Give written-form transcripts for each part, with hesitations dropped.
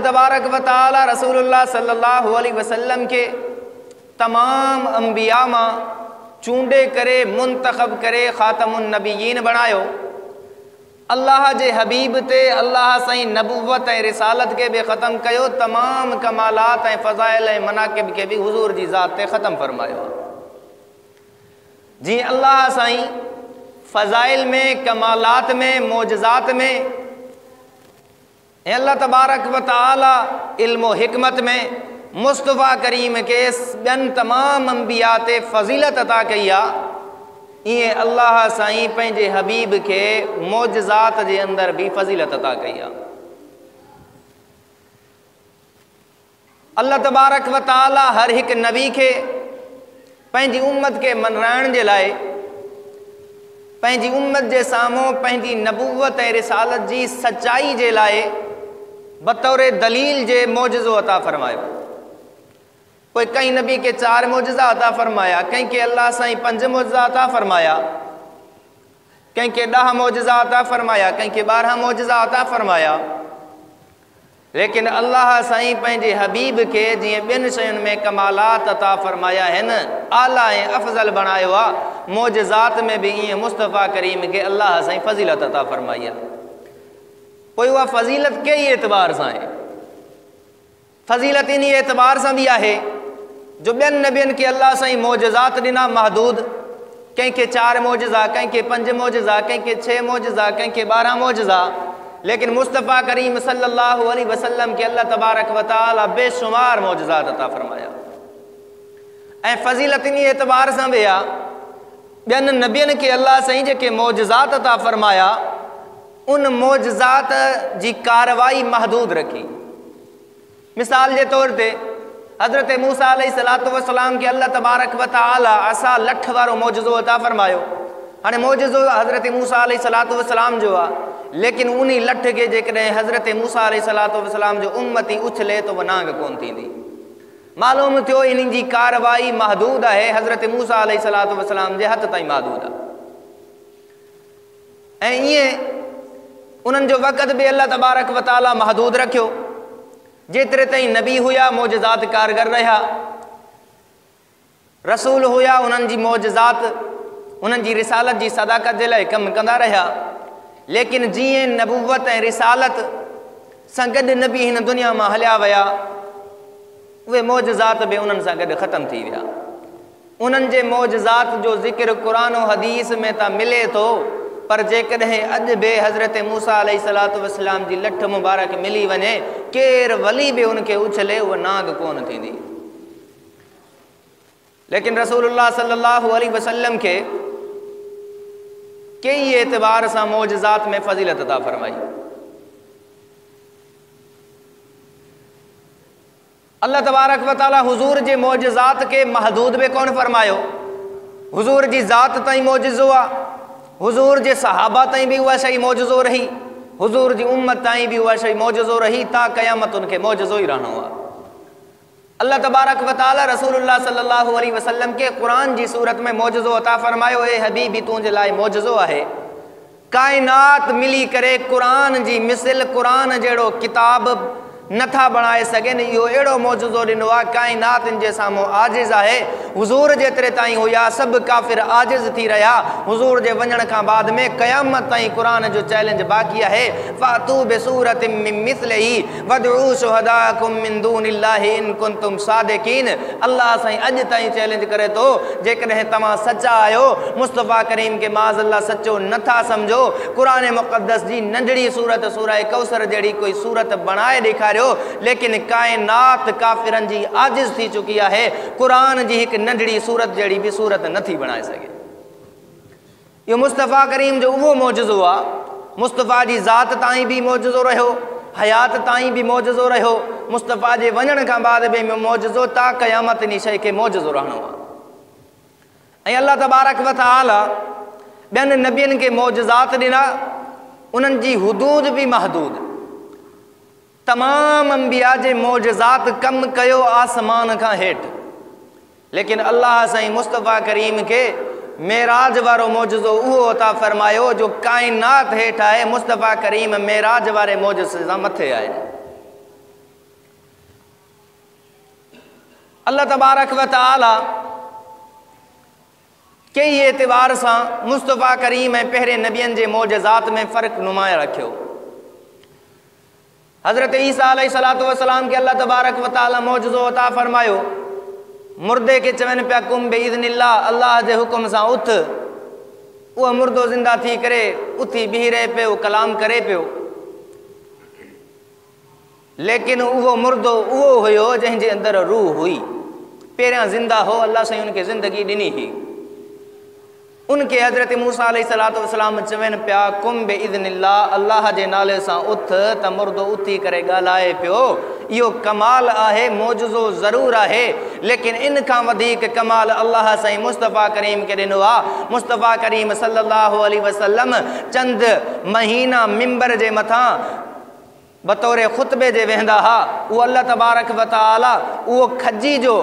तबारक व तआला रसूलुल्लाह सल्लल्लाहु अलैहि वसल्लम के तमाम अंबिया मां चूंडे करे मुंतखब करे ख़ातमुन नबियीन बनायो। अल्लाह जे हबीब ते अल्लाह साईं नबुव्वत ऐं रिसालत के भी ख़त्म कयो। तमाम कमालात ऐं फ़ज़ाइल ऐं मनाक़िब के भी हुज़ूर जी ज़ात ते ख़त्म फरमायो। जी अल्लाह साईं फ़ज़ाइल में, कमालात में, मोजज़ात में ऐं अल्लाह तबारक व तआला इल्म व हिकमत में मुस्तफ़ा करीम के ॿियनि तमाम अंबिया ते फ़ज़ीलत अता कई आहे। इएं अल्लाह साईं पंहिंजे हबीब के मोजज़ात जे अंदर भी फ़ज़ीलत अता कई आहे। अल्लाह तबारक व तआला हर हिकु नबी के पंहिंजी उम्मत के मनाइण जे लाइ पंहिंजी उम्मत जे साम्हूं पंहिंजी नबुव्वत ऐं रिसालत जी सचाई जे लाइ बतौर दलील जे मोजज़ो अता फरमायो। कोई कई नबी के 4 मोजज़ा अता फरमाया, कहीं के अल्लाह साईं 5 मोजज़ा अता फरमाया, कहीं के 10 मोजज़ा अता फरमाया, कहीं के 12 मोजज़ा अता फरमाया। लेकिन अल्लाह साईं पंहिंजे हबीब के जीअं ॿियनि शयुनि में कमालात अता फरमाया आहिनि, आला ऐं अफ़ज़ल बणायो आहे, मोजज़ात में भी ईअं मुस्तफ़ा करीम के अल्लाह साईं फ़ज़ीलत अता फरमाई आहे। पोइ उहा फ़ज़ीलत कई एतबार सां आहे। फ़ज़ीलत इन एतबार सां भी आहे जो ॿियनि नबियनि के अल्लाह साईं मोजज़ात ॾिना महदूद, कंहिंखे 4 मोजज़ा, कंहिंखे 5 मोजज़ा, कंहिंखे 6 मोजज़ा, कंहिंखे 12 मोजज़ा। लेकिन मुस्तफ़ा करीम सल्लल्लाहु अलैहि वसल्लम के अल्लाह तबारक व तआला बेशुमार मोजज़ात अता फरमाया। ऐं फ़ज़ीलत इन एतबार सां बि आहे ॿियनि नबियनि के अल्लाह साईं जेके मोजज़ात अता फरमाया उन मोजज़ात जी कार्रवाई महदूद रखी। मिसाल जे तौर ते हज़रत मूसा अलैहिस्सलातु वस्सलाम के अल्लाह तबारक व तआला असा लठ वारो मोजज़ो अता फरमायो। हाणे मोजज़ो हज़रत मूसा अलैहिस्सलातु वस्सलाम जो आहे, लेकिन उन लठ के जेकॾहिं हज़रत मूसा अलैहिस्सलातु वस्सलाम जो उम्मती उछले तो वह नांग कोन थींदी। मालूम थियो इन जी कार्रवाई महदूद आहे, हज़रत मूसा अलैहिस्सलातु वस्सलाम जे हथ ताईं महदूद आहे। ऐं ईअं उन्हनि जो वक़्त बि अल्लाह तबारक व तआला महदूद रखियो। जेतिरे ताईं नबी हुया मोजज़ात कारगर रहा, रसूल हुया उन्हनि जी मोजज़ात उन्हनि जी रिसालत जी सदाकत जे लाइ कमु कंदा रहिया। लेकिन जीअं नबुव्वत ऐं रिसालत सां गॾु नबी हिन दुनिया मां हलिया विया, उहे मोजज़ात बि उन्हनि सां गॾु ख़त्म थी विया। उन्हनि जे मोजज़ात जो ज़िक्र क़ुरान और हदीस में त मिले थो, पर जेकॾहिं अॼु बि हज़रत मूसा अलैहिस्सलातु वस्सलाम जी लठ मुबारक मिली वञे, केरु वली बि उनखे उछले उहा नाग कोन थींदी। लेकिन रसूलुल्लाह सल्लल्लाहु अलैहि वसल्लम के कई एतबार सां मोजज़ात में फ़ज़ीलत अता फरमाई। अल्लाह तबारक व तआला हुज़ूर जे मोजज़ात के महदूद बि कोन फरमायो। हुज़ूर जी ज़ात ताईं मोजज़ो आहे, हुज़ूर जे सहाबा ताईं भी उहा शई मोजज़ो रही, हुज़ूर जी उम्मत ताईं भी उहा शई मोजज़ो रही, ता क़यामत उनखे मोजज़ो ही रहणो आहे। अल्लाह तबारक व तआला रसूलुल्लाह सल्लल्लाहु अलैहि वसल्लम के कुरान जी सूरत में मोजज़ो अता फरमायो। ए हबीबी तुंहिंजे लाइ मोजज़ो आहे। कायनात मिली करे कुरान जी मिसल कुरान जहिड़ो किताब नथा बणाए सघनि, इहो अहिड़ो मोजज़ो ॾिनो आहे, काइनातनि जे साम्हूं आजिज़ आहे। हुज़ूर जेतिरे ताईं हुया सभु काफ़िर आजिज़ थी रहिया। हुज़ूर जे वञण खां बाद में क़यामत ताईं क़ुरान जो चैलेंज बाक़ी आहे। फ़ातू बिसूरतिम मिन मिस्लिही वदऊ शुहदाकुम मिन दूनिल्लाहि इन कुंतुम सादिकीन। अल्लाह साईं अॼु ताईं चैलेंज करे थो, जेकॾहिं तव्हां सचा आहियो, मुस्तफ़ा करीम के माज़अल्लाह सचो नथा सम्झो, क़ुरान मुक़द्दस जी नंढड़ी सूरत सूरह कौसर जहिड़ी कोई सूरत बणाए ॾेखारियो। लेकिन कायनात काफ़िरनि जी आजिज़ थी चुकी आहे, क़ुरान जी हिकु नंढड़ी सूरत जहिड़ी भी सूरत नथी बणाए सघे। इहो मुस्तफ़ा करीम जो उहो मोजज़ो आहे। मुस्तफ़ा जी ज़ात ताईं भी मोजज़ो रहियो, हयात ताईं भी मोजज़ो रहियो, मुस्तफ़ा जे वञण खां बाद बि मोजज़ो, ता क़यामत इन शइ खे मोजज़ो रहणो आहे। ऐं अल्लाह तबारक व तआला ॿियनि नबियनि खे मोजज़ात ॾिना, उन्हनि जी हुदूद भी महदूद। तमाम अंबिया जे मोजज़ात कम कयो आसमान खां हेठि, लेकिन अल्लाह साईं मुस्तफ़ा करीम के मेराज वारो मोजज़ो उहो अता फरमायो जो कायनात हेठि आहे। मुस्तफ़ा करीम मेराज वारे मोजज़े सां मथे आहे। अल्लाह तबारक व तआला कई एतबार से मुस्तफ़ा करीम ऐं पहिरें नबियनि जे मौजज़ात में फ़र्क़ नुमाया रखियो। हज़रत ईसा अलैहिस्सलातु वस्सलाम के अल्लाह तबारक व तआला मौजज़ो अता फरमायो। मुर्दे के चवनि पिया कुम बिइज़्निल्लाह, अल्लाह जे हुकुम सां उथ। उहो मुर्दो ज़िंदा थी करे उथी बीही रहे पियो, कलाम करे पियो। लेकिन उहो मुर्दो उहो हुयो जंहिंजे अंदरि रूह हुई, पहिरियां ज़िंदा हो, अल्लाह साईं उनखे ज़िंदगी ॾिनी हुई। उनके हज़रत मूसा अलैहिस्सलातु वस्सलाम चवनि पिया कुम बिइज़्निल्लाह, अल्लाह जे नाले सां उथ, त मुर्दो उथी करे ॻाल्हाए पियो। इहो कमाल आहे, मौजज़ो ज़रूर आहे, लेकिन इन खां वधीक कमाल अल्लाह साईं मुस्तफ़ा करीम खे ॾिनो आहे। मुस्तफ़ा करीम सल्लल्लाहु अलैहि वसल्लम चंद महीना मिंबर जे मथां बतौर ख़ुतबे जे वेंदा हा। उहो अल्लाह तबारक व तआला उहो खजी जो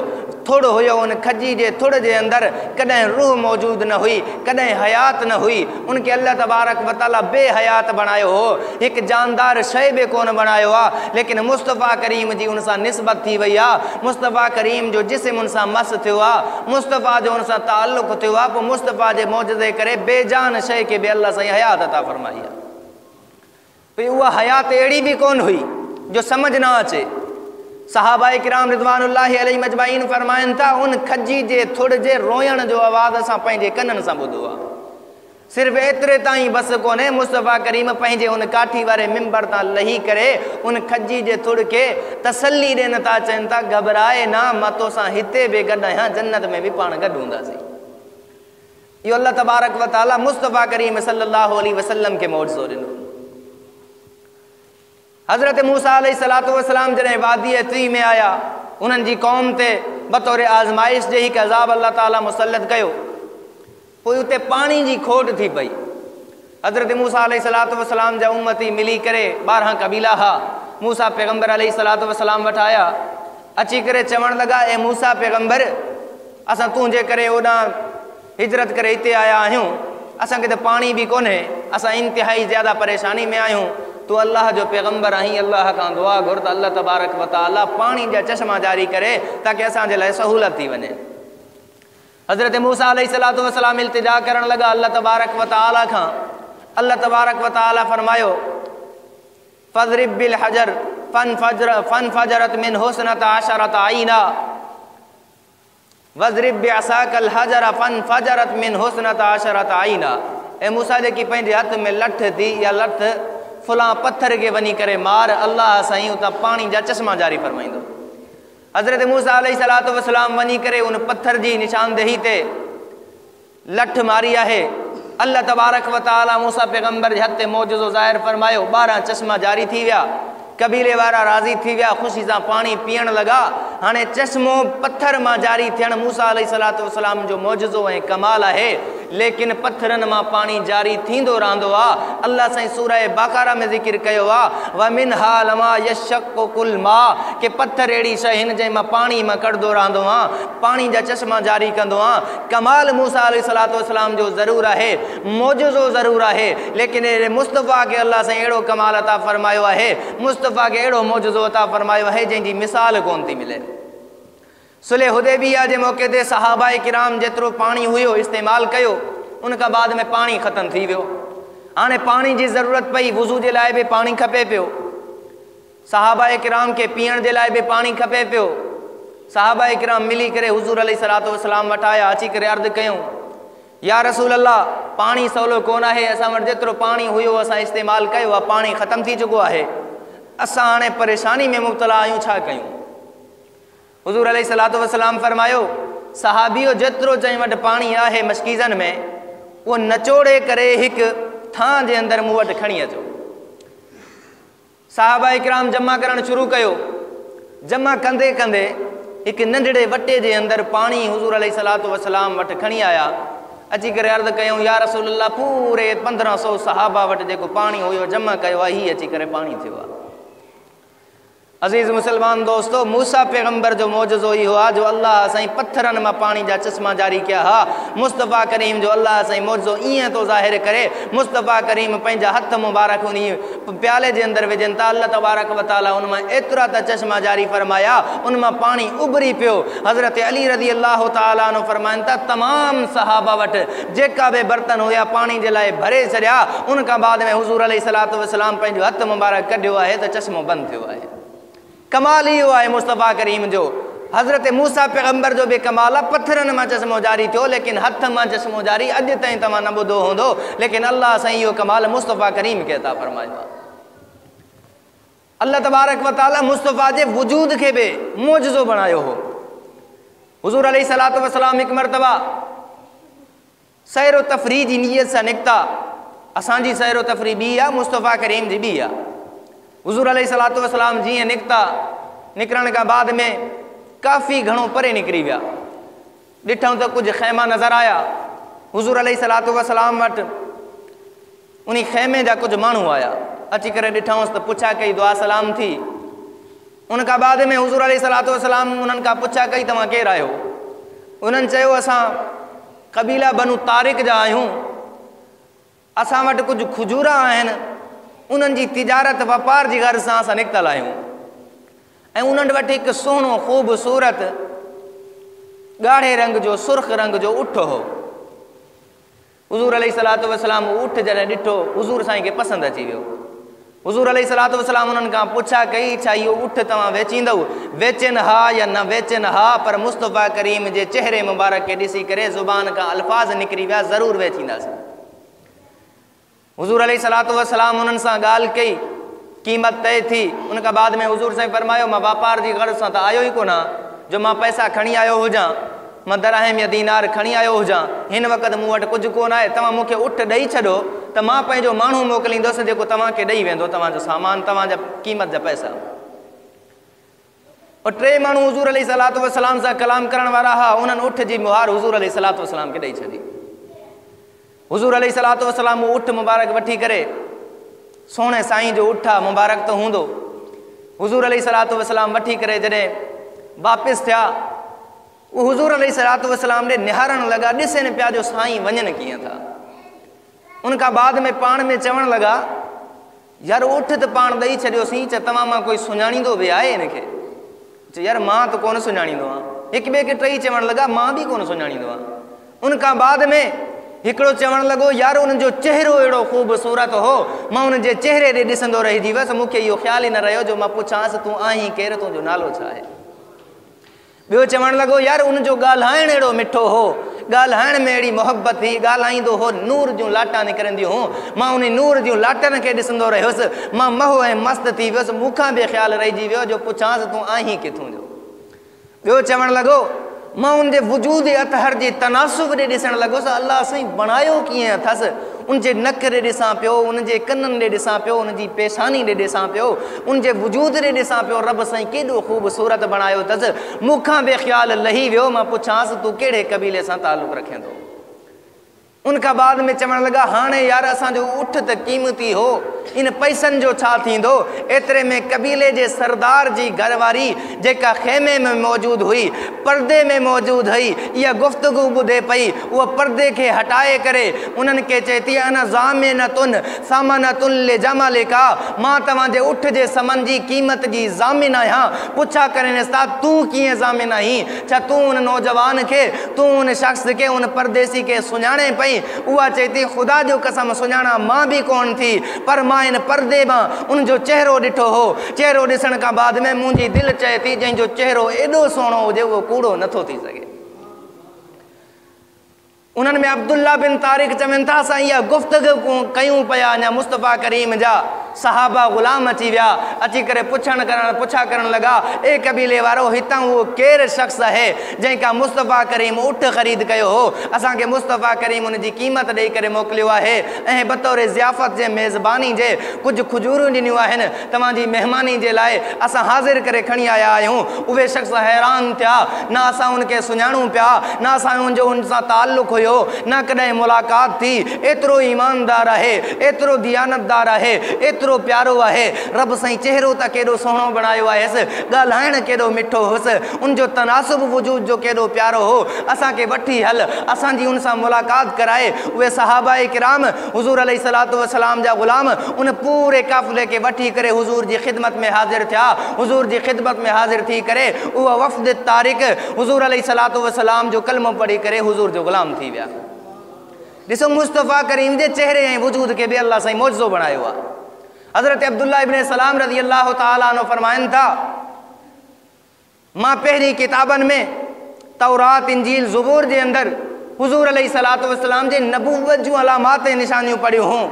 थुड़ हुयो, उन खजी जे थुड़ जे अंदरि कॾहिं रूह मौजूदु न हुई, कॾहिं हयात न हुई। उनखे अल्लाह तबारक व तआला बेहयात बणायो हो, हिकु जानदार शइ बि कोन बणायो आहे। लेकिन मुस्तफ़ा करीम जी उन सां निस्बत थी वई आहे, मुस्तफ़ा करीम जो जिस्म उन सां मस थियो आहे, मुस्तफ़ा जो उन सां ताल्लुक़ थियो आहे। पोइ मुस्तफ़ा जे मौजज़े करे बेजान शइ खे बि अल्लाह साईं हयात अता फरमाई आहे। भई उहा हयात अहिड़ी बि कोन हुई जो समझ न अचे। सहाबा किराम रिज़वानुल्लाहि अलैहिम अजमाइन फरमाइनि था, उन खजी जे थुड़ जे रोयण जो आवाज़ असां पंहिंजे कननि सां ॿुधो आहे। सिर्फ़ु एतिरे ताईं बसि कोन्हे, मुस्तफ़ा करीम पंहिंजे उन काठी वारे मिंबर तां लही करे उन खजी जे थुड़ खे तसल्ली ॾियनि था, चवनि था घबराए न, मां तोसां हिते बि गॾु आहियां, जन्नत में बि पाण गॾु हूंदासीं। इहो अल्लाह तबारक व तआला मुस्तफ़ा करीम सल्लल्लाहु अलैहि वसल्लम खे मौजज़ो ॾिनो। हज़रत मूसा अलैहिस्सलातु वस्सलाम जॾहिं वादी ती में आया, उन्हनि जी क़ौम ते बतौर आज़माइश जे हिकु अज़ाब अल्लाह ताला मुसलत कयो। पोइ उते पाणी जी खोट थी पई। हज़रत मूसा अलैहिस्सलातु वस्सलाम जा उम्मती मिली करे 12 कबीला हा, मूसा पैगम्बर अलैहिस्सलातु वस्सलाम वटि आया। अची करे चवणु लॻा, ए मूसा पैगम्बर, असां तुंहिंजे करे ओॾां हिजरत करे हिते आया आहियूं, असांखे त पाणी बि कोन्हे, असां इंतिहाई ज़्यादा परेशानी में आहियूं। तू अल्लाह जो पैगम्बर आहीं, अल्लाह खां दुआ घुर त अल्लाह तबारक व तआला पाणी जा चश्मा जारी करे ताकि असांजे लाइ सहूलत थी वञे। हज़रत मूसा अलैहिस्सलातु वस्सलाम इल्तिजा करण लॻा अल्लाह तबारक व तआला खां। अल्लाह तबारक व तआला फरमायो, फज़रिब बिल हजर फनफजरत मिन हुस्नता अशरत आईना वज़रिब बिअसाकल हजर फनफजरत मिन हुस्नता अशरत आईना। ए मूसा जेकी पंहिंजे हथ में लठ थी, या लठ फलां पत्थर के वनी करे मार, अल्लाह साईं उतां पानी जा चश्मा जारी फरमाइंदो। हज़रत मूसा अलैहिस्सलातु वस्सलाम वनी करे उन पत्थर जी निशानदेही ते लठ मारी आहे। अल्लाह तबारक व तआला मूसा पैगम्बर जे हथ ते मौजज़ो ज़ाहिर फरमायो। 12 चश्मा जारी थी विया, कबीले वारा राज़ी थी विया, ख़ुशी सां पाणी पीअण लॻा। हाणे चश्मो पत्थर मां जारी थियण मूसा अलैहिस्सलातु वस्सलाम जो मौजज़ो ऐं कमाल आहे, लेकिन पत्थरनि मां पाणी जारी थींदो रहंदो आहे। अल्लाह साईं सूरह बक़रा में ज़िक्र कयो आहे, व मिनहा लमा यशक्कु कुल मा, के पत्थर अहिड़ी शइ हिन जंहिं मां पाणी मां कढंदो रहंदो आहे, पाणी जा चश्मा जारी कंदो आहे। कमाल मूसा अलैहिस्सलातु वस्सलाम जो ज़रूर आहे, मौजज़ो ज़रूर आहे, लेकिन मुस्तफ़ा खे अल्लाह साईं अहिड़ो कमाल अता फरमायो आहे, मुस्तफ़ा खे अहिड़ो मौजज़ो अता फरमायो आहे जंहिंजी मिसाल कोन थी मिले। सुलह हुदैबिया जे मौक़े ते सहाबाए किराम जेतिरो पाणी हुयो इस्तेमालु कयो, उन खां बाद में पाणी ख़तमु थी वियो। हाणे पाणी जी ज़रूरत पई, वुज़ू जे लाइ बि पाणी खपे पियो, सहाबाए किराम खे पीअण जे लाइ बि पाणी खपे पियो। सहाबाए किराम मिली करे हुज़ूर अलैहिस्सलातु वस्सलाम वटि आया, अची करे अर्ज़ु कयूं, या रसूल अल्लाह, पाणी सवलो कोन आहे, असां वटि जेतिरो पाणी हुयो असां इस्तेमालु कयो आहे, पाणी ख़तमु थी चुको आहे, असां हाणे परेशानी में मुब्तला आहियूं, छा कयूं? हुज़ूर अलैहिस्सलातु वस्सलाम फरमायो, सहाबियो जेतिरो चई वटि पाणी आहे मशकीज़न में, उहो नचोड़े करे हिकु थां जे अंदरि मूं वटि खणी अचो। सहाबा किराम जमा करणु शुरू कयो। जमा कंदे कंदे हिकु नंढड़े वटे जे अंदरि पाणी हुज़ूर अलैहिस्सलातु वस्सलाम वटि खणी आया। अची करे अर्ज़ु कयूं, या रसूल अल्लाह, पूरे 1500 सहाबा वटि जेको पाणी हुयो जमा कयो आहे, हीअ अची करे पाणी थियो आहे। अज़ीज़ मुसलमान दोस्तों, मूसा पैगंबर जो मौजज़ो ही हुआ जो अल्लाह साईं पत्थरनि मां पानी जा चश्मा जारी किया हा। मुस्तफ़ा करीम जो अल्लाह साईं मौजज़ो ईअं तो ज़ाहिर करे, मुस्तफ़ा करीम पंहिंजा हथ मुबारक उन प्याले जे अंदरि विझनि था। अल्लाह तबारक व तआला उन मां एतिरा त चश्मा जारी फरमाया, उन मां पाणी उभरी पियो। हज़रत अली रज़ी अल्लाह तआला अन्हु फरमाइनि था, तमामु सहाबा वटि जेका बि बर्तन हुया पाणी जे लाइ भरे छॾिया। उन खां बाद में हुज़ूर अलैहिस्सलातु वस्सलाम पंहिंजो हथ मुबारक कढियो आहे त चश्मो बंदि थियो आहे। कमाल इहो आहे मुस्तफ़ा करीम जो। हज़रत मूसा पैगंबर जो बि कमाल आहे, पत्थरनि मां चश्मो जारी थियो, लेकिन हथ मां चश्मो जारी अॼु ताईं तव्हां न ॿुधो हूंदो। लेकिन अल्लाह साईं इहो कमाल मुस्तफ़ा करीम खे अता फरमायो आहे। अल्लाह तबारक व तआला मुस्तफ़ा जे वजूद खे बि मौजज़ो बणायो हो। हुज़ूर अलैहिस्सलातु वस्सलाम हिकु मरतबा सैर तफ़रीह जी नियत सां निकिता। असांजी सैर तफ़रीह ॿी आहे, मुस्तफ़ा करीम जी ॿी आहे। हुज़ूर अलैहिस्सलातु वस्सलाम जीअं निकिता, निकिरण खां बाद में काफ़ी घणो परे निकिरी विया। ॾिठऊं त कुझु ख़ैमा नज़र आया। हुज़ूर अलैहिस्सलातु वस्सलाम वटि उन ख़ैमे जा कुझु माण्हू आया। अची करे ॾिठऊंसि त पुछा कई, दुआ सलाम थी। उन खां बाद में हुज़ूर अलैहिस्सलातु वस्सलाम उन्हनि खां पुछा कई, तव्हां केरु आहियो? उन्हनि चयो, असां क़बीला बनु तारिक जा आहियूं। असां वटि कुझु खजूरा आहिनि, उन्हनि जी तिजारत वापार जी गर्ज़ सां असां निकितल आहियूं। ऐं उन्हनि वटि हिकु सुहिणो ख़ूबसूरत ॻाढ़े रंग जो सुर्ख़ रंग जो उठ हो। हुज़ूर अलैहिस्सलातु वस्सलाम उठ जॾहिं ॾिठो, हुज़ूर साईं खे पसंदि अची वियो। हुज़ूर अलैहिस्सलातु वस्सलाम उन्हनि खां पुछा कई, छा इहो उठ तव्हां वेचींदव? वेचनि हा या न वेचनि हा, पर मुस्तफ़ा करीम जे चहिरे मुबारक खे ॾिसी करे ज़ुबान खां अल्फाज़ निकिरी विया, ज़रूरु वेचींदासीं। हुज़ूर अलैहिस्सलातु वस्सलाम उन्हनि सां ॻाल्हि कई, क़ीमत तय थी। उन खां बाद में हुज़ूर साईं फरमायो, मां वापार जी गर्ज़ सां त आयो ई कोन जो मां पैसा खणी आयो हुजां, मां दरहम या दीनार खणी आयो हुजां। हिन वक़्तु मूं वटि कुझु कोन आहे। तव्हां मूंखे उठ ॾेई छॾो त मां पंहिंजो माण्हू मोकिलींदुसि जेको तव्हांखे ॾेई वेंदो तव्हांजो सामान, तव्हांजा क़ीमत जा पैसा। और टे माण्हू हुज़ूर अलैहिस्सलातु वस्सलाम सां कलाम करण वारा हुआ। उन्हनि उठ जी मुहार हुज़ूर अलैहिस्सलातु वस्सलाम खे ॾेई छॾी। हुज़ूर अलैहिस्सलातु वस्सलाम उठ मुबारक वठी करे, सोणे साईं जो उठ आहे, मुबारक त हूंदो। हुज़ूर अलैहिस्सलातु वस्सलाम वठी करे जॾहिं वापसि थिया, उहो हुज़ूर अलैहिस्सलातु वस्सलाम ॾे निहारण लॻा, ॾिसनि पिया जो साईं वञनि कीअं था। उन खां बाद में पाण में चवणु लॻा, यार उठ त पाण ॾेई छॾियोसीं, त तव्हां मां कोई सुञाणींदो बि आहे हिनखे? चयो, यार मां त कोन सुञाणींदो आहियां। हिकु ॿिए खे टई चवणु लॻा, मां बि कोन सुञाणींदो आहियां। उन खां बाद में हिकिड़ो चवणु लॻो, यार उनजो चहिरो अहिड़ो ख़ूबसूरत हो, मां उन जे चहिरे ॾे ॾिसंदो रहिजी वियुसि। मूंखे इहो ख़्यालु ई न रहियो जो मां पुछांसि, तूं आहीं केरु, तुंहिंजो नालो छा आहे? ॿियो चवणु लॻो, यार उनजो ॻाल्हाइणु अहिड़ो मिठो हो, ॻाल्हाइण में अहिड़ी मोहबत थी, ॻाल्हाईंदो हो, नूर जूं लाटा निकिरंदियूं हुयूं। मां उन नूर जूं लाटनि खे ॾिसंदो रहियुसि, मां मोह ऐं मस्तु थी वियुसि। मूंखां बि ख़्यालु रहिजी वियो जो पुछांसि, तूं आहीं किथां जो? ॿियो चवणु लॻो, मां उनजे वजूद अतहर जे तनासुब ॾे ॾिसणु लॻुसि, अल्लाह साईं बणायो कीअं अथसि। उनजे नक ॾे ॾिसां पियो, उनजे कननि ॾे ॾिसां पियो, उनजी पेशानी ॾे ॾिसां पियो, उनजे वजूद ॾे ॾिसां पियो, रब साईं केॾो ख़ूबसूरत बणायो अथसि। मूंखां बि ख़्यालु लही वियो, मां पुछांसि, तूं कहिड़े क़बीले सां तालुक़ु रखे थो? उन खां बाद में चवणु लॻा, हाणे यार असांजो उठ त क़ीमती हो, इन पैसनि जो छा थींदो? एतिरे में क़बीले जे सरदार जी घरवारी जेका ख़ैमे में मौजूदु हुई, पर्दे में मौजूदु हुई, इहा गुफ़्तगू ॿुधे पई। उहा पर्दे खे हटाए करे उन्हनि खे चए थी, अना ज़ामिनतुन सामानतुन ले जमालिका, मां तव्हांजे उठ जे समन जी क़ीमत जी ज़ामिन आहियां। पुछा करे था, तूं कीअं ज़ामिन आहीं? छा तूं उन नौजवान खे, तूं उन शख़्स खे, उन परदेसी खे सुञाणे पई? उहा चए थी, ख़ुदा जो कसम सुञाणा मां बि कोन थी, पर मां इन पर्दे मां उनजो चहिरो ॾिठो हो। चहिरो ॾिसण खां बाद में मुंहिंजी दिलि चए थी, जंहिंजो चहिरो एॾो सुहिणो हुजे उहो कूड़ो नथो थी सघे। उन्हनि में अब्दुल्ला बिन तारिक चवनि था, असां इहा गुफ़्तगू कयूं पिया, अञा मुस्तफ़ा करीम जा सहाबा ग़ुलाम अची विया। अची करे पुछा करण लॻा, ए कबीले वारो, हितां उहो केरु शख़्स आहे जंहिंखां मुस्तफ़ा करीम उठ ख़रीद कयो हो? असांखे मुस्तफ़ा करीम उनजी क़ीमत ॾेई करे मोकिलियो आहे, ऐं बतौर ज़ियाफ़त जे मेज़बानी जे कुझु खजूरूं ॾिनियूं आहिनि तव्हांजी महिमानी जे लाइ, असां हाज़िर करे खणी आया आहियूं। उहे शख़्स हैरान थिया, न असां उनखे सुञाणूं पिया, न असां उन सां ताल्लुक़ हुयो, न कॾहिं मुलाक़ात थी। एतिरो ईमानदार आहे, एतिरो दियानतदार आहे, एतिरो प्यारो आहे। रब साईं चेहरो त केॾो सुहिणो बणायो आहेसि, ॻाल्हाइण केॾो मिठो हुअसि, उनजो तनासुब वजूद जो केॾो प्यारो हो। असांखे वठी हल, असांजी उन सां मुलाक़ात कराए। उहे सहाबाए किराम हुज़ूर अलैहिस्सलातु वस्सलाम जा ग़ुलाम उन पूरे काफ़िले खे वठी करे हुज़ूर जी ख़िदमत में हाज़िर थिया। हुज़ूर जी ख़िदमत में हाज़िर थी करे उहा वफ़द तारिक हुज़ूर अलैहिस्सलातु वस्सलाम जो कलमो पढ़ी करे हुज़ूर जो ग़ुलाम थी विया। ॾिसो मुस्तफ़ा करीम जे चेहरे ऐं वजूद के भी अल्लाह साईं मौजज़ो बणायो आहे। हज़रत अब्दुल्लाह इब्न सलाम रज़ी अल्लाह तआला अन्हु फरमाइनि था, मां पहिरीं किताबनि में तौरात, इंजील, ज़बूर जे अंदरि हुज़ूर अलैहिस्सलातु वस्सलाम जे नबूवत जूं अलामात ऐं निशानियूं पढ़ियूं हुयूं।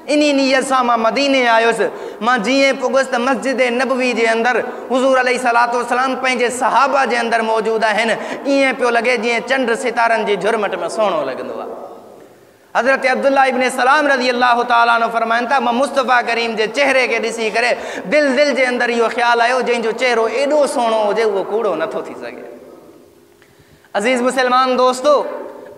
इन्ही नीयत सां मां मदीने आयुसि। मां जीअं पुॻुसि त मस्जिद नबवी जे अंदरि हुज़ूर अलैहिस्सलातु वस्सलाम पंहिंजे सहाबा जे अंदरि मौजूदु आहिनि। ईअं पियो लॻे जीअं चंड सितारनि जी झुरमट में सुहिणो लॻंदो आहे। हज़रत अब्दुल्लाह इब्न सलाम रज़ी अल्लाह तआला अन्हु फरमाइनि था, मां मुस्तफ़ा करीम जे चेहरे खे ॾिसी करे दिल जे अंदरि इहो ख़्यालु आयो, जंहिंजो चेहरो एॾो सुहिणो हुजे उहो कूड़ो नथो थी सघे। अज़ीज़ मुसलमान दोस्तो,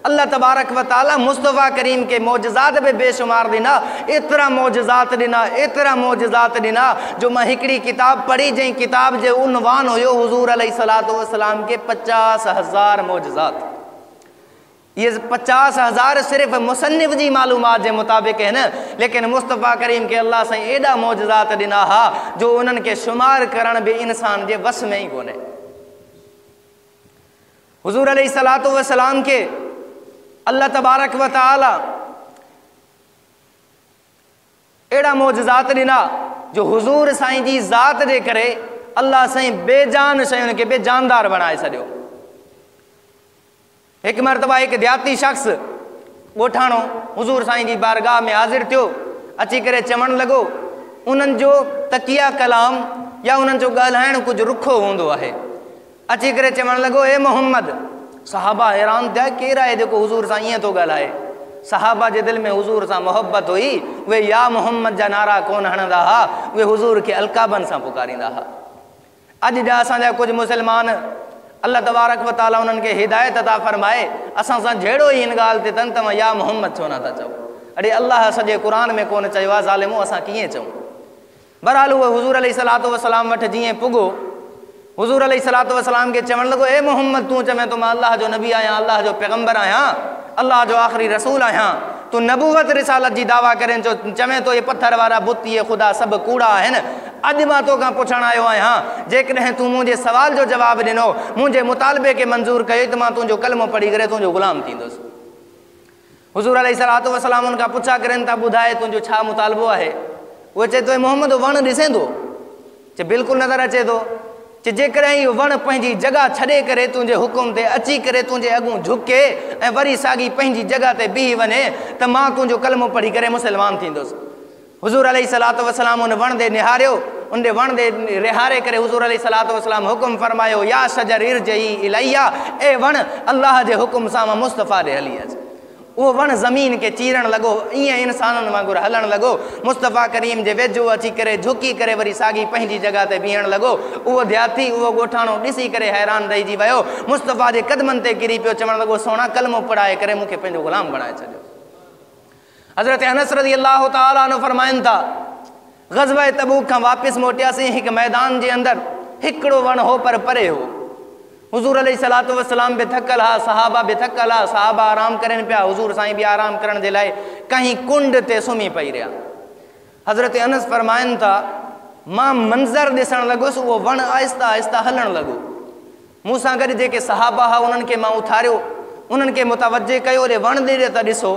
अल्लाह तबारक व तआला मुस्तफ़ा करीम के मौजज़ात बि बेशुमार ॾिना, एतिरा मौजज़ात ॾिना, एतिरा मौजज़ात ॾिना जो मां हिकिड़ी किताब पढ़ी, जंहिं किताब जो उनवान हुयो हुज़ूर अलैहिस्सलातु वस्सलाम के 50,000 मौजज़ात। ये 50,000 सिर्फ़ मुसन्निफ़ जी मालूमात के मुताबिक है न, लेकिन मुस्तफ़ा करीम के अल्लाह साईं एॾा मौजज़ात ॾिना हा जो उन्हनि खे शुमार करण भी इंसान जे वस में ही कोन्हे। हुज़ूर अलैहिस्सलातु वस्सलाम के अल्लाह तबारक व तआला एड़ा मौजज़ात ॾिना जो हुज़ूर साईं जी ज़ात जे करे अल्लाह साईं बेजान शयुनि खे बि जानदार बणाए छॾियो। एक मरतबा एक देहाती शख्स ॻोठाणो हुज़ूर साईं जी बारगाह में हाज़िर थियो, अची करे चवण लॻो, उन्हनि जो तकिया कलाम या उन्हनि जो ॻाल्हाइण कुझु रुखो हूंदो आहे। अची करे चवण लॻो, ए मोहम्मद। सहाबा हैरान थिया, केरु आहे जेको हुज़ूर सां ईअं थो ॻाल्हाए। सहाबा जे दिलि में हुज़ूर सां मोहब्बत हुई, उहे या मोहम्मद जा नारा कोन हणंदा हुआ, उहे हुज़ूर खे अलक़ाबनि सां पुकारींदा हुआ। अॼु जा असांजा कुझु मुसलमान अल्लाह तबारक व तआला उन्हनि खे हिदायत अता फरमाए, असां सां जहिड़ो ई इन ॻाल्हि ते तन तव्हां या मोहम्मद छो नथा चओ। अड़े अल्लाह सॼे क़ुर में कोन चयो आहे, ज़ालिमो असां कीअं चऊं। बहरहाल उहो हुज़ूर अलैहिस्सलातु वस्सलाम वटि जीअं पुॻो, हुज़ूर अलैहिस्सलातु वस्सलाम खे चवण लॻो, ए मोहम्मद, तूं चवें तो मां अल्लाह जो नबी आहियां, अल्लाह जो पैगंबर आहियां, अल्लाह जो आख़िरी रसूल आहियां। तू नबूवत रिसालत जी दावा करें चवें तो ये पत्थर वारा बुत, ये ख़ुदा सभु कूड़ा आहिनि। अॼु मां तोखां पुछण आयो आहियां, जेकॾहिं तूं मुंहिंजे सवाल जो जवाबु ॾिनो, मुंहिंजे मुतालबे खे मंज़ूर कयो त मां तुंहिंजो कलमो पढ़ी करे तुंहिंजो ग़ुलाम थींदुसि। हुज़ूर अलैहिस्सलातु वस्सलाम उनखां पुछा करनि था, ॿुधाए तुंहिंजो छा मुतालबो आहे। उहो चए थो, मोहम्मद वण ॾिसे थो? चए बिल्कुलु नज़र अचे थो। चए जेकॾहिं इहो वण पंहिंजी जॻह छॾे करे तुंहिंजे हुकुम ते अची करे तुंहिंजे अॻूं झुके ऐं वरी साॻी पंहिंजी जॻह ते बीही वञे त मां तुंहिंजो कलमो पढ़ी करे मुसलमान थींदुसि। हुज़ूर अलैहिस्सलातु वस्सलाम उन वण ते निहारियो, उन वण ते रिहारे करे हुज़ूर अलैहिस्सलातु वस्सलाम हुकुम फरमायो, या शजर इरजई इलैया, ए वण अल्लाह जे हुकुम सां मां मुस्तफ़ा ॾे हली अच। उहो वण ज़मीन के चीरण लॻो, ईअं इंसाननि वांगुरु हलणु लॻो। मुस्तफ़ा करीम जे वेझो अची करे झुकी करे वरी साॻी पंहिंजी जॻह ते बीहण लॻो। उहो देहाती, उहो ॻोठाणो ॾिसी करे हैरान रहिजी वियो, मुस्तफ़ा जे क़दमनि ते किरी पियो, चवणु लॻो, सोना कलमो पढ़ाए करे मूंखे पंहिंजो ग़ुलाम बणाए छॾियो। हज़रत अनस रज़ी अल्लाह तआला अन्हु फरमाइनि था, ग़ज़वा तबूक खां वापसि मोटियासीं, हिकु मैदान जे अंदरि हिकिड़ो वण हो पर परे हो। हुज़ूर अलैहिस्सलातु वस्सलाम बि थकल हा, सहाबा बि थकल हा, सहाबा आराम करनि पिया, हुज़ूर साईं बि आराम करण जे लाइ कंहिं कुंड ते सुम्ही पई रहिया। हज़रत अनस फरमाइनि था, मां मंज़र ॾिसणु लॻुसि, उहो वण आहिस्ता आहिस्ता हलणु लॻो। मूं सां गॾु जेके सहाबा हुआ उन्हनि खे मां उथारियो, उन्हनि खे मुतवजे कयो, रे वण ॾे त ॾिसो।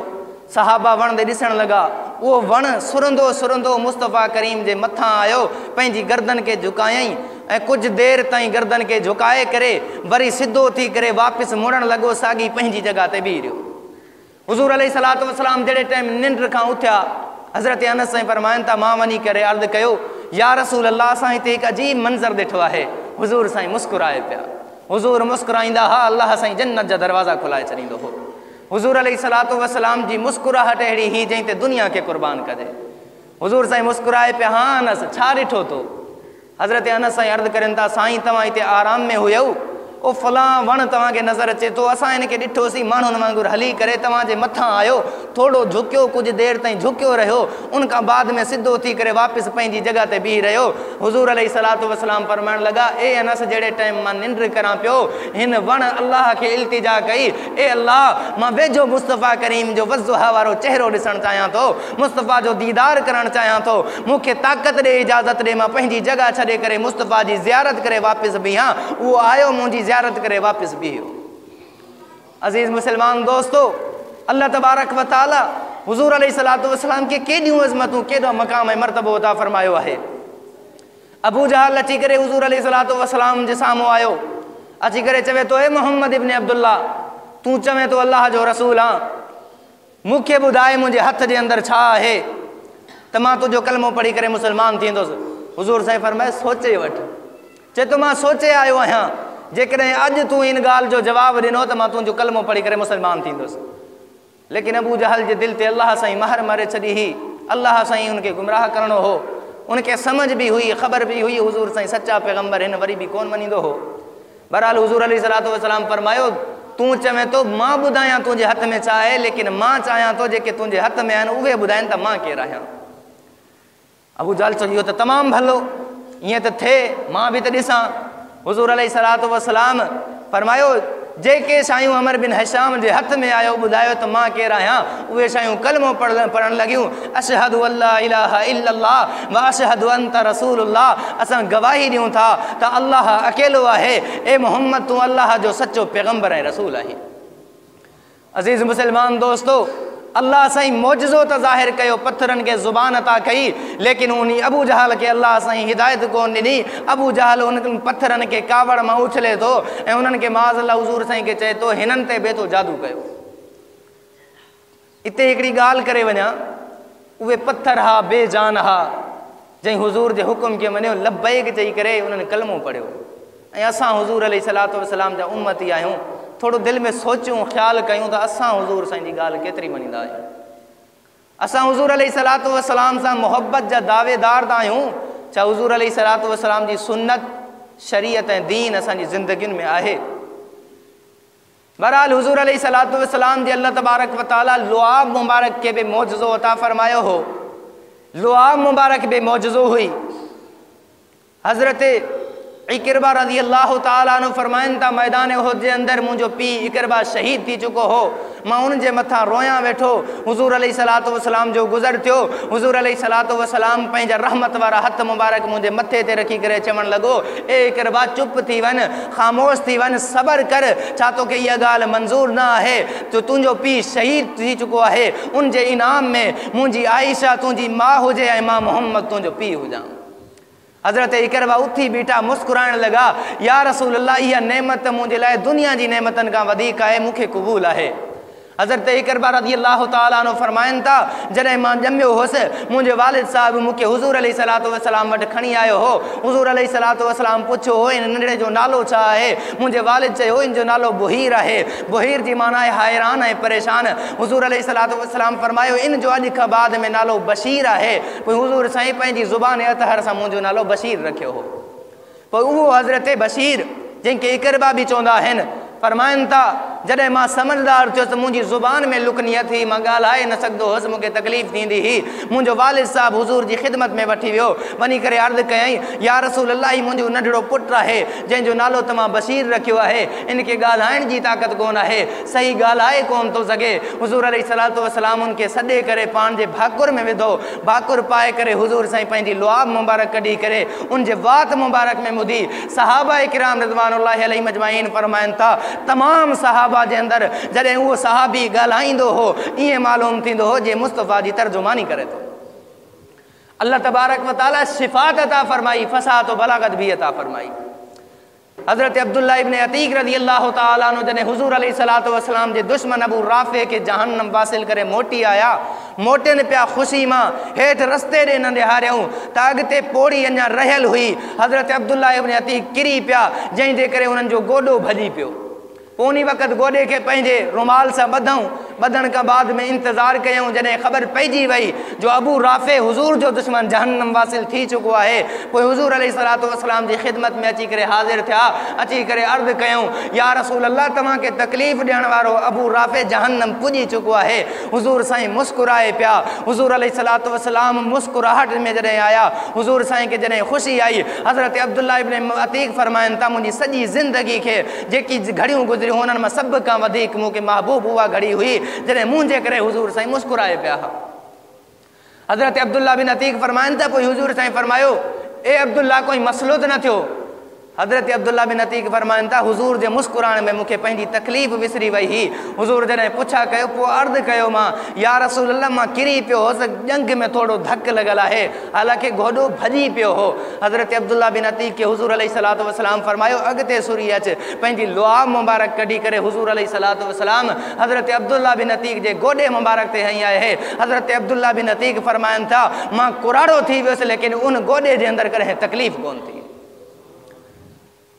सहाबा वण ते ॾिसणु लॻा, उहो वण सुरंदो सुरंदो मुस्तफ़ा करीम जे मथां आयो, पंहिंजी गर्दन खे झुकायईं ऐं कुझु देरि ताईं गर्दन खे झुकाए करे वरी सिधो थी करे वापसि मुड़णु लॻो, साॻी पंहिंजी जॻह ते बीह रहियो। हुज़ूर अलैहिस्सलातु वस्सलाम जहिड़े टाइम निंड खां उथिया, हज़रत अनस साईं फरमाइनि था, मां वञी करे अर्ज़ु कयो, या रसूल अल्लाह, असां हिते हिकु अजीब मंज़र ॾिठो आहे। हुज़ूर साईं मुस्कुराए पिया। हुज़ूर मुस्कुराईंदा हा, अल्लाह साईं जन्नत जा दरवाज़ा खुलाए छॾींदो हो। हुज़ूर अलैहिस्सलातु वस्सलाम जी मुस्कुराहट अहिड़ी ही जंहिं ते दुनिया खे क़ुर्बान कजे। हुज़ूर साईं मुस्कुराए पिया, हाँ अनस, छा ॾिठो तो? हज़रत अनस साईं अर्ज़ु करनि था, साईं तव्हां हिते आराम में हुयव, ओ फलां वण तव्हांखे नज़र अचे थो, असां हिनखे ॾिठोसीं माण्हुनि वांगुरु हली करे तव्हांजे मथां आयो, थोरो झुकियो, कुझु देरि ताईं झुकियो रहियो, उन खां बाद में सिधो थी करे वापसि पंहिंजी जॻह ते बीह रहियो। हुज़ूर अलैहिस्सलातु वस्सलाम फरमाइण लॻा, ए अनस, जहिड़े टाइम मां निंड करां पियो, हिन वण अलाह खे इल्तिजा कई, ए अलाह, मां वेझो मुस्तफ़ा करीम जो वज़ुहा वारो चहिरो ॾिसणु चाहियां थो, मुस्तफ़ा जो दीदार करणु चाहियां थो, मूंखे ताक़त ॾे, इजाज़त ॾे, मां पंहिंजी जॻह छॾे करे मुस्तफ़ा जी ज़ियारत करे वापसि बीहां। उहो आयो, मुंहिंजी ज़ियारत करे वापसि बीहो। अज़ीज़ मुसलमान दोस्तो, अल्लाह तबारक व तआला हुज़ूर अलैहिस्सलातु वस्सलाम खे केॾियूं अज़मतूं, केॾो मक़ाम ऐं मर्तबो अता फ़रमायो आहे। अबू जहल अची करे हुज़ूर अलैहिस्सलातु वस्सलाम जे साम्हूं आयो, अची करे चवे थो, ए मोहम्मद इब्न अब्दुल्ला, तूं चवे थो अल्लाह जो रसूल आं, मूंखे ॿुधाए मुंहिंजे हथ जे अंदरि छा आहे त मां तुंहिंजो कलमो पढ़ी करे मुसलमान थींदुसि। हुज़ूर साईं फरमाए, सोचे वठि। चए थो, मां सोचे आयो आहियां, जेकॾहिं अॼु तूं इन ॻाल्हि जो जवाबु ॾिनो त मां तुंहिंजो कलमो पढ़ी करे मुसलमान थींदुसि। लेकिन अबू जहल जे दिलि ते अल्लाह साईं महर मारे छॾी हुई, अल्लाह साईं उनखे गुमराह करणो हो, उनखे समझ बि हुई, ख़बर बि हुई हुज़ूर साईं सचा पैगंबर हिन, वरी बि कोन मञींदो हो। बहरहाल हुज़ूर अलैहिस्सलातु वस्सलाम फरमायो, तूं चवे थो मां ॿुधायां तुंहिंजे हथ में छा आहे, लेकिन मां चाहियां थो जेके तुंहिंजे हथ में आहिनि उहे ॿुधाइनि त मां केरु आहियां। अबू जहल चयो, इहो त तमामु भलो, ईअं त थिए, मां बि त ॾिसां। हुज़ूर अलैहिस्सलातु वस्सलाम फरमायो, जेके शयूं अमर बिन हिशाम जे हथ में आयो ॿुधायो त मां केरु आहियां, उहे शयूं कलमो पढ़णु लॻियूं, अशहदु अल्ला इलाहा इल्लल्लाह व अशहदु अंत रसूलुल्लाह, असां गवाही ॾियूं था त अल्लाह अकेलो आहे, ए मोहम्मद तूं अल्लाह जो सचो पैगंबर ऐं रसूल आहीं। अज़ीज़ मुसलमान दोस्तो, अल्लाह साईं मौजज़ो त ज़ाहिर कयो, पत्थरनि खे ज़ुबान अता कई, लेकिन उन अबू जहल खे अल्लाह साईं हिदायत कोन ॾिनी। अबू जहल उन पत्थरनि खे कावड़ मां उछले थो ऐं उन्हनि खे माज़अल्लाह हुज़ूर साईं खे चए थो, हिननि ते बि तो जादू कयो। हिते हिकिड़ी ॻाल्हि करे वञा, उहे पत्थर हा बेजान हा, जंहिं हुज़ूर जे हुकुम खे मञियो, लब्बैक चई करे उन्हनि कलमो पढ़ियो। ऐं असां हुज़ूर अलैहिस्सलातु वस्सलाम जा उम्मती आहियूं, थोरो दिलि में सोचूं, ख़्यालु कयूं त असां हुज़ूर साईं जी ॻाल्हि केतिरी मञींदा आहियूं। असां हुज़ूर अलैहिस्सलातु वस्सलाम सां मोहब्बत जा दावेदार त आहियूं, छा हुज़ूर अलैहिस्सलातु वस्सलाम जी सुन्नत, शरीयत ऐं दीन असांजी ज़िंदगियुनि में आहे? बहरहाल हुज़ूर अलैहिस्सलातु वस्सलाम जे अल्लाह तबारक व तआला लुआब मुबारक खे बि मौजज़ो अता फ़रमायो हो। लुआब मुबारक बि मौजज़ो हुई। हज़रत इकरबा रज़ी अल्लाह ताला अन्हु फरमाइनि था, मैदान उहद जे अंदरि मुंहिंजो पीउ इकरबा शहीद थी चुको हो, मां उन जे मथां रोयां वेठो, हुज़ूर अलैहिस्सलातु वस्सलाम जो गुज़र थियो। हुज़ूर अलैहिस्सलातु वस्सलाम पंहिंजा रहमत वारा हथ मुबारक मुंहिंजे मथे ते रखी करे चवणु लॻो, ए इकरबा चुप थी वञ, ख़ामोश थी वञ, सबर कर, छा तोखे इहा ॻाल्हि मंज़ूर न आहे त तुंहिंजो पीउ शहीद थी चुको आहे, उन जे इनाम में मुंहिंजी आइशा तुंहिंजी माउ हुजे ऐं मां मोहम्मद तुंहिंजो पीउ हुजां। हज़रत इकरबा उथी बीठा, मुस्कुराइण लॻा, या रसूल अल्लाह, इहा नेमत मुंहिंजे लाइ दुनिया जी नेमतनि खां वधीक आहे, मूंखे क़बूल आहे। हज़रत इकरबा रज़ी अल्लाह ताला अन्हु फरमाइनि था, जॾहिं मां ॼमियो हुउसि, मुंहिंजे वालिद साहिबु मूंखे हुज़ूर अलैहिस्सलातु वस्सलाम वटि खणी आयो हो। हुज़ूर अलैहिस्सलातु वस्सलाम पुछियो हो, हिन नंढड़े जो नालो छा आहे? मुंहिंजे वालिद चयो, इन जो नालो बुहीर आहे। बुहीर जी माना आहे हैरान ऐं परेशान। हुज़ूर अलैहिस्सलातु वस्सलाम फरमायो, इन जो अॼु खां बाद में नालो बशीर आहे। पोइ हुज़ूर साईं पंहिंजी ज़ुबान अतहर सां मुंहिंजो नालो बशीर रखियो हो। पोइ उहो हज़रत बशीर, जंहिंखे इकरबा बि चवंदा आहिनि, फरमाइनि था, जॾहिं मां समझदार थियुसि, मुंहिंजी ज़ुबान में लुकनियत हुई, मां ॻाल्हाए न सघंदो हुउसि, मूंखे तकलीफ़ थींदी हुई। मुंहिंजो वालिद साहिबु हुज़ूर जी ख़िदमत में वठी वियो, वञी करे अर्ज़ु कयईं, या रसूल अल्लाह, मुंहिंजो नंढड़ो पुटु आहे, जंहिंजो नालो तव्हां बशीर रखियो आहे, इनखे ॻाल्हाइण जी ताक़त कोन आहे, सही ॻाल्हाए कोन थो सघे। हुज़ूर अलैहिस्सलातु वस्सलाम उनखे सॾे करे पाण जे भाकुर में विधो, भाकुर पाए करे हुज़ूर साईं पंहिंजी लुआब मुबारक कढी करे उन जे वात मुबारक में मुधी। सहाबा इकराम रिज़वानुल्लाहि अलैहिम अजमाइन फरमाइनि था, तमाम सहाबा जे अंदरि जॾहिं उहो सहाबी ॻाल्हाईंदो हो, ईअं मालूम थींदो हो जे मुस्तफ़ा जी तर्जुमानी करे थो। अल्लाह तबारक व तआला सिफ़ात अता फरमाई, फ़साहत व बलागत भी अता फरमाई। हज़रत अब्दुल्लाह इब्न अतीक रज़ी अल्लाह ताला अन्हु जॾहिं हुज़ूर अलैहिस्सलातु वस्सलाम जे दुश्मन अबू राफ़े खे जहन्नम वासिल करे मोटी आया, मोटनि पिया ख़ुशी मां, हेठि रस्ते ॾे न निहारियऊं त अॻिते पोड़ी अञा रहियल हुई। हज़रत अब्दुल्लाह इब्न अतीक किरी पिया, जंहिंजे करे उन्हनि जो गोॾो भॼी पियो। पोइ उन वक़्तु गोॾे खे पंहिंजे रुमाल सां ॿधऊं, बदन का बाद में इंतज़ार कयूं। जॾहिं ख़बर पइजी वई जो अबू राफ़े हुज़ूर जो दुश्मन जहन्नम वासिल थी चुको आहे, पोइ हुज़ूर अलैहिस्सलातु वस्सलाम जी ख़िदमत में अची करे हाज़िर थिया। अची करे अर्ज़ु कयूं, या रसूल अल्लाह, तव्हांखे तकलीफ़ ॾियण वारो अबू राफ़े जहन्नम पुॼी चुको आहे। हुज़ूर साईं मुस्कुराए पिया। हुज़ूर अलैहिस्सलातु वस्सलाम मुस्कुराहट में जॾहिं आया, हुज़ूर साईं खे जॾहिं ख़ुशी आई, हज़रत अब्दुल्लाह इब्न अतीक़ फरमाइनि था, मुंहिंजी सॼी ज़िंदगी खे जेकी घड़ियूं गुज़रियूं हुननि मां सभ खां वधीक मूंखे महबूब उहा घड़ी हुई जॾहिं मुंहिंजे करे हुज़ूर साईं मुस्कुराए पिया। हज़रत अब्दुल्लाह बिन अतीक़ फरमाइनि था, पोइ हुज़ूर साईं फरमायो, ए अब्दुल्लाह, कोई मसइलो त न थियो? हज़रत अब्दुल्लाह बिन अतीक़ फरमाइनि था, हुज़ूर जे मुस्कुराइण में मूंखे पंहिंजी तकलीफ़ विसरी वई हुई। हुज़ूर जॾहिं पुछा कयो, पोइ अर्ज़ु कयो मां, या रसूल अल्लाह, मां किरी पियो हुअसि, ॼंग में थोरो धकु लॻल आहे, हालांकि गोॾो भॼी पियो हो। हज़रत अब्दुल्लाह बिन अतीक़ खे हुज़ूर अलैहिस्सलातु वस्सलाम फरमायो, अॻिते सुरी अच। पंहिंजी लुआब मुबारक कढी करे हुज़ूर अलैहिस्सलातु वस्सलाम हज़रत अब्दुल्लाह बिन अतीक़ जे गोॾे मुबारक ते हई आहे। हज़रत अब्दुल्लाह बिन अतीक़ फरमाइनि था, मां कुराड़ो थी वियुसि, लेकिन उन गोॾे जे अंदरि कॾहिं तकलीफ़ कोन थी।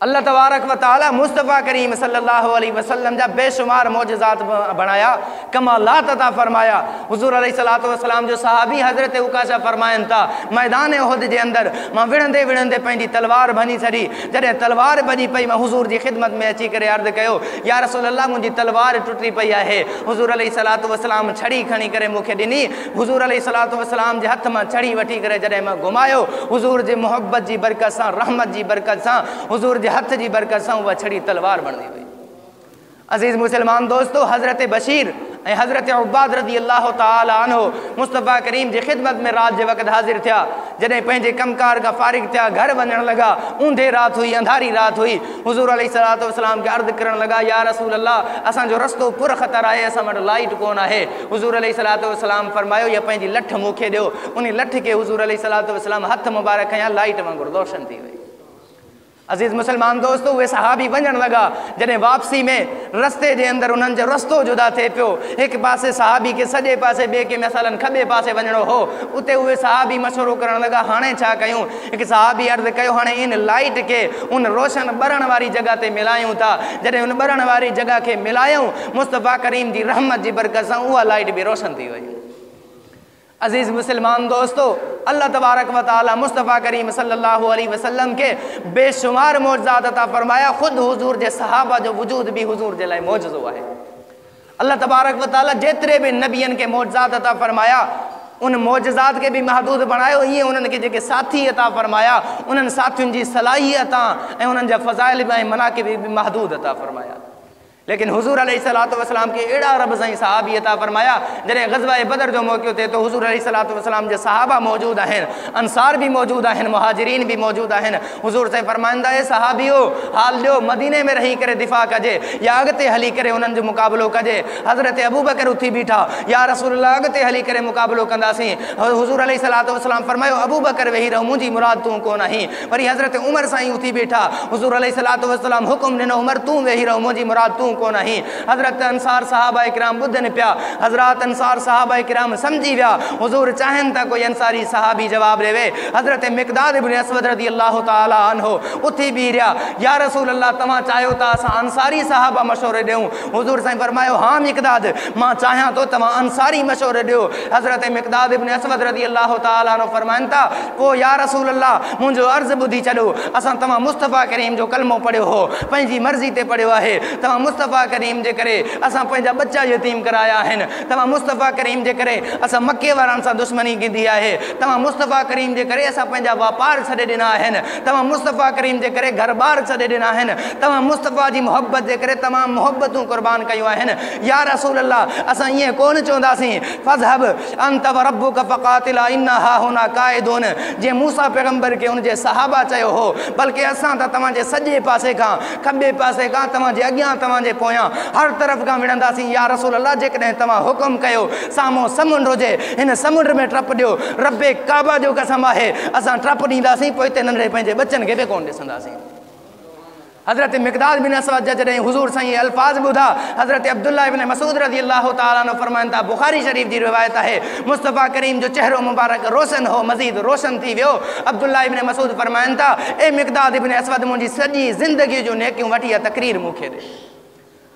अल्लाह तबारक व तआला मुस्तफ़ा करीम सल्लल्लाहु अलैहि वसल्लम जा बेशुमार मौजज़ात बणाया, कमालात अता फरमाया। हुज़ूर अलैहिस्सलातु वस्सलाम जो सहाबी हज़रत उकाशा फरमाइनि था, मैदान उहद जे अंदरि मां विढ़ंदे विढ़ंदे पंहिंजी तलवार भञी छॾी। जॾहिं तलवार भॼी पई, मां हुज़ूर जी ख़िदमत में अची करे अर्ज़ु कयो, या रसूल अल्लाह, मुंहिंजी तलवार टुटी पई आहे। हुज़ूर अलैहिस्सलातु वस्सलाम छड़ी खणी करे मूंखे ॾिनी। हुज़ूर अलैहिस्सलातु वस्सलाम जे हथ मां छड़ी वठी करे जॾहिं मां घुमायो, हुज़ूर जी मोहब्बत जी बरकत सां, रहमत जी बरकत सां, हुज़ूर जे हथ जी बरकत सां उहा छड़ी तलवार बणजी वई। अज़ीज़ मुसलमान दोस्तों, हज़रत बशीर ऐं हज़रत उबाद रज़ी अल्लाह तआला अन्हु मुस्तफ़ा करीम जी ख़िदमत में रात जे वक़्तु हाज़िर थिया। जॾहिं पंहिंजे कमकार खां फ़ारिग़ थिया, घर वञण लॻा, ऊंधे राति हुई, अंधारी राति हुई। हुज़ूर अलैहिस्सलातु वस्सलाम खे अर्ज़ु करण लॻा, या रसूल अल्लाह, असांजो रस्तो पुर ख़तर आहे, असां वटि लाइट कोन आहे। हुज़ूर अलैहिस्सलातु वस्सलाम फरमायो, या पंहिंजी लठ मूंखे ॾियो। उन लठ खे हुज़ूर अलैहिस्सलातु वस्सलाम हथ मुबारक खयां, लाइट वांगुरु रोशन थी वई। अज़ीज़ मुसलमान दोस्तों, उहे सहाबी वञण लॻा। जॾहिं वापसी में रस्ते जे अंदरि उन्हनि जो रस्तो जुदा थिए पियो, हिकु पासे सहाबी खे सॼे पासे, ॿिए खे मसलन खॿे पासे वञिणो हो। उते उहे सहाबी मशवरो करण लॻा, हाणे छा कयूं? हिकु सहाबी अर्ज़ु कयो, हाणे इन लाइट खे उन रोशन ॿरण वारी जॻह ते मिलायूं था। जॾहिं उन ॿरण वारी जॻह खे मिलायूं, मुस्तफ़ा करीम जी रहमत जी बरकत सां उहा लाइट बि रोशन थी वई। अज़ीज़ मुसलमान दोस्तों, अल्लाह तबारक व तआला मुस्तफ़ा करीम सल्लल्लाहु अलैहि वसल्लम के बेशुमार मौजज़ात अता फरमाया। ख़ुद हुज़ूर जे सहाबा जो वजूद भी हुज़ूर जे लाइ मौजज़ो आहे। अल्लाह तबारक व तआला जेतिरे भी नबियन के मौजज़ात अता फरमाया, उन मौजज़ात के भी महदूद बनायो। ईअं उन्हनि खे जेके साथी अता फरमाया, उन्हनि साथियुनि जी सलाहियत ऐं उन्हनि जा फ़ज़ाइल ऐं मनाक़िब भी महदूद अता फरमाया। लेकिन हुज़ूर अलैहिस्सलातु वस्सलाम के अहिड़ा रब साईं सहाबी अता फरमाया। जॾहिं ग़ज़वा बदर जो मौक़ो थिए तो हुज़ूर अलैहिस्सलातु वस्सलाम जे सहाबा मौजूद आहिनि, अंसार भी मौजूद आहिनि, मुहाजिरीन भी मौजूद आहिनि। हुज़ूर साईं फरमाईंदा, ए सहाबियो, हाल ॾियो, मदीने में रही करे दिफ़ा कजे या अॻिते हली करे उन्हनि जो मुक़ाबिलो कजे। हज़रत अबू बकर उथी बीठा, या रसूलल्लाह, अॻिते हली करे मुक़ाबिलो कंदासीं। हुज़ूर अलैहिस्सलातु वस्सलाम फरमायो, अबू बकर वेही रहो, मुंहिंजी मुराद तूं कोन आहीं। वरी हज़रत उमर साईं उथी बीठा, हुज़ूर अलैहिस्सलातु वस्सलाम हुकुम ॾिनो, उमर तूं वेही रहो, मुंहिंजी मुराद तूं कोन आहीं। हज़रत अंसार सहाबा इकराम ॿुधनि पिया। हज़रत अंसार सहाबा इकराम समझी विया, हुज़ूर चाहिनि था कोई अंसारी सहाबी जवाब ॾेवे। हज़रत मिक़दाद इब्न असवद रज़ी अल्लाह तआला अन्हु उथी बीह रहिया, या रसूल अल्लाह, तव्हां चाहियो था असां अंसारी सहाबा मशवरो ॾियूं? हुज़ूर साईं फरमायो, हाँ मिक़दाद, मां चाहियां थो तव्हां अंसारी मशवरो ॾियो। हज़रत मिक़दाद इब्न असवद रज़ी अल्लाह तआला अन्हु फरमाइनि था, पोइ या रसूल अल्लाह, मुंहिंजो अर्ज़ु ॿुधी छॾो। असां तव्हां मुस्तफ़ा करीम जो कलमो पढ़ियो हो, पंहिंजी मर्ज़ी ते पढ़ियो आहे। तव्हां मुस्तफ़ा करीम जे करे असां पंहिंजा बच्चा यतीम कराया आहिनि। तव्हां मुस्तफ़ा करीम जे करे असां मके वारनि सां दुश्मनी कींदी आहे। तव्हां मुस्तफ़ा करीम जे करे असां पंहिंजा वापार छॾे ॾिना आहिनि। तव्हां मुस्तफ़ा करीम जे करे घर बार छॾे ॾिना आहिनि। तव्हां मुस्तफ़ा जी मोहब्बत जे करे तमामु मोहब्बतूं क़ुर्बान कयूं आहिनि। या रसूल अल्लाह, असां ईअं कोन चवंदासीं, फ़ज़हब अंत व रब्बुक फ़क़ातिला इन्ना हाहुना क़ाइदून, जीअं मूसा पैगम्बर खे उनजे सहाबा चयो हो, बल्कि असां त तव्हांजे सॼे पासे खां, खॿे पासे खां, तव्हांजे अॻियां, तव्हांजे पोयां, हर तरफ़ खां विढ़ंदासीं। या रसूल अल्लाह, जेकॾहिं तव्हां हुकुम कयो, साम्हूं समुंड हुजे, हिन समुंड में टप ॾियो, रब्बे काबा जो कसम आहे, असां टप ॾींदासीं, पोइ हिते नंढड़े पंहिंजे बचनि खे बि कोन ॾिसंदासीं। हज़रत मिक़दाद बिन असवद जॾहिं हुज़ूर साईं अल्फाज़ ॿुधा, हज़रत अब्दुल्लाह इब्न मसूद रज़ी अल्लाह तआला अन्हु फरमाइनि था, बुख़ारी शरीफ़ जी रिवायत आहे, मुस्तफ़ा करीम जो चेहरो मुबारक रोशन हो, मज़ीद रोशन थी वियो। अब्दुल्लाह इब्न मसूद फरमाइनि था, ए मिक़दाद इब्न असवद, मुंहिंजी सॼी ज़िंदगी जूं नेकियूं वठी इहा तक़रीर मूंखे ॾे।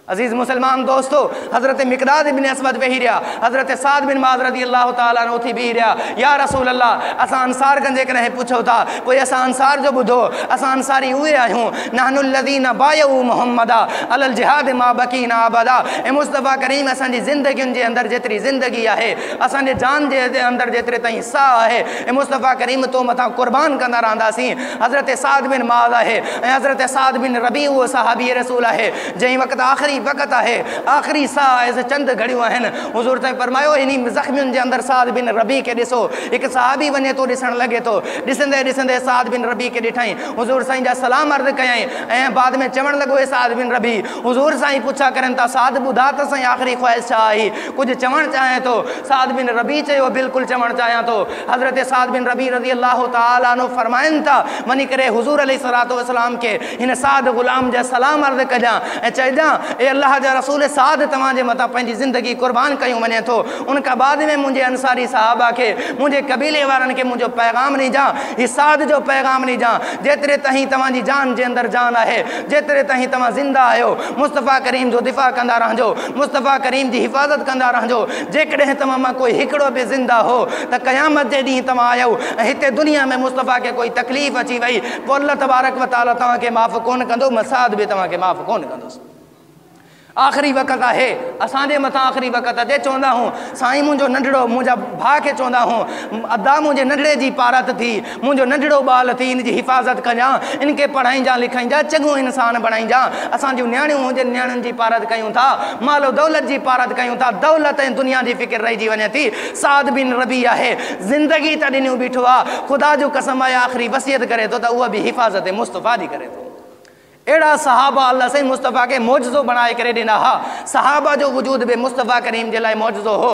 अजीज़ मुसलमान दोस्तों, हज़रत मिक़दाद इब्न असवद वेही रहा, हज़रत साद बिन माज़ रज़ी अल्लाह ताला अन्हु थी बीह रहा, या रसूल अल्लाह असां अंसार कंजे कॾहिं पुछो था कोई असां अंसार जो ॿुधो, असां अंसारी उहे आहियूं नहनुल लज़ीना बायऊ मुहम्मदा अलल जिहाद मा बकीना अबदा। ऐं मुस्तफ़ा करीम असांजी ज़िंदगियुनि जे अंदरि जेतिरी ज़िंदगी आहे, असांजे जान जे अंदरि जेतिरे ताईं साह आहे, ऐं मुस्तफ़ा करीम तो मथां क़ुर्बान कंदा रहंदासीं। हज़रत साद बिन माज़ आहे ऐं हज़रत साद बिन रबी उहो सहाबी रसूल आहे जंहिं वक़्तु आख़िरी वक़्त आहे, आख़िरी साह आहे, चंद घड़ियूं आहिनि। हुज़ूर ताईं फरमायो इन ज़ख़्मियुनि जे अंदरि साद बिन रबी खे ॾिसो। हिकु सहाबी वञे थो ॾिसणु लॻे थो, ॾिसंदे ॾिसंदे साद बिन रबी खे ॾिठईं, हुज़ूर साईं जा सलाम अर्ज़ु कयईं ऐं बाद में चवणु लॻो साद बिन रबी, हुज़ूर साईं पुछा करनि था साद ॿुधा त साईं आख़िरी ख़्वाहिश छा आई, कुझु चवणु चाहे थो? साद बिन रबी चयो बिल्कुलु चवणु चाहियां थो। हज़रत साद बिन रबी रज़ी अल्लाह ताला अन्हु फरमाइनि था वञी करे हुज़ूर अलैहिस्सलातु वस्सलाम खे हिन साद ग़ुलाम जा सलाम अर्ज़ु कजां ऐं चइजां ए अल्लाह जा रसूल साद तव्हांजे मथां पंहिंजी ज़िंदगी क़ुर्बान कयूं वञे थो। उन खां बाद में मुंहिंजे अंसारी साहबा खे, मुंहिंजे क़बीले वारनि खे मुंहिंजो पैगाम ॾिजां, हीउ साद जो पैगाम ॾिजां। जेतिरे ताईं तव्हांजी जान जे अंदरि जान आहे, जेतिरे ताईं तव्हां ज़िंदा आहियो, मुस्तफ़ा करीम जो दिफ़ा कंदा रहजो, मुस्तफ़ा करीम जी हिफ़ाज़त कंदा रहजो। जेकॾहिं तव्हां मां कोई हिकिड़ो बि ज़िंदा हो त क़यामत जे ॾींहुं तव्हां आहियो ऐं हिते दुनिया में मुस्तफ़ा खे कोई तकलीफ़ अची वई, पोइ अल्लाह तबारक व तआला तव्हांखे माफ़ कोन कंदो, मसाद बि तव्हांखे माफ़ कोन कंदुसि। आख़िरी वक़्तु आहे, असांजे मथां आख़िरी वक़्तु अचे। चवंदा हूं साईं मुंहिंजो नंढड़ो, मुंहिंजा भाउ खे चवंदा हूं अदा मुंहिंजे नंढड़े जी पारत थी, मुंहिंजो नंढड़ो ॿाल थी, इन जी हिफ़ाज़त कजां, इनखे पढ़ाईंजा लिखाईंजा, चङो इंसान बणाईंजा। असांजूं नियाणियूं हुजनि, नियाणियुनि जी पारत कयूं था, मालो दौलत जी पारत कयूं था, दौलत ऐं दुनिया जी फ़िक्र रहिजी वञे थी। साद बिन रबी आहे, ज़िंदगी त ॾिनियूं बीठो आहे, ख़ुदा जो कसम आहे आख़िरी वसियत करे थो त उहा बि हिफ़ाज़त मुस्तफ़ा जी करे थो। अहिड़ा सहाबा अल्लाह साईं मुस्तफ़ा खे मौजज़ो बणाए करे ॾिना हा। सहाबा जो वजूद बि मुस्तफ़ा करीम जे लाइ मौजज़ो हो।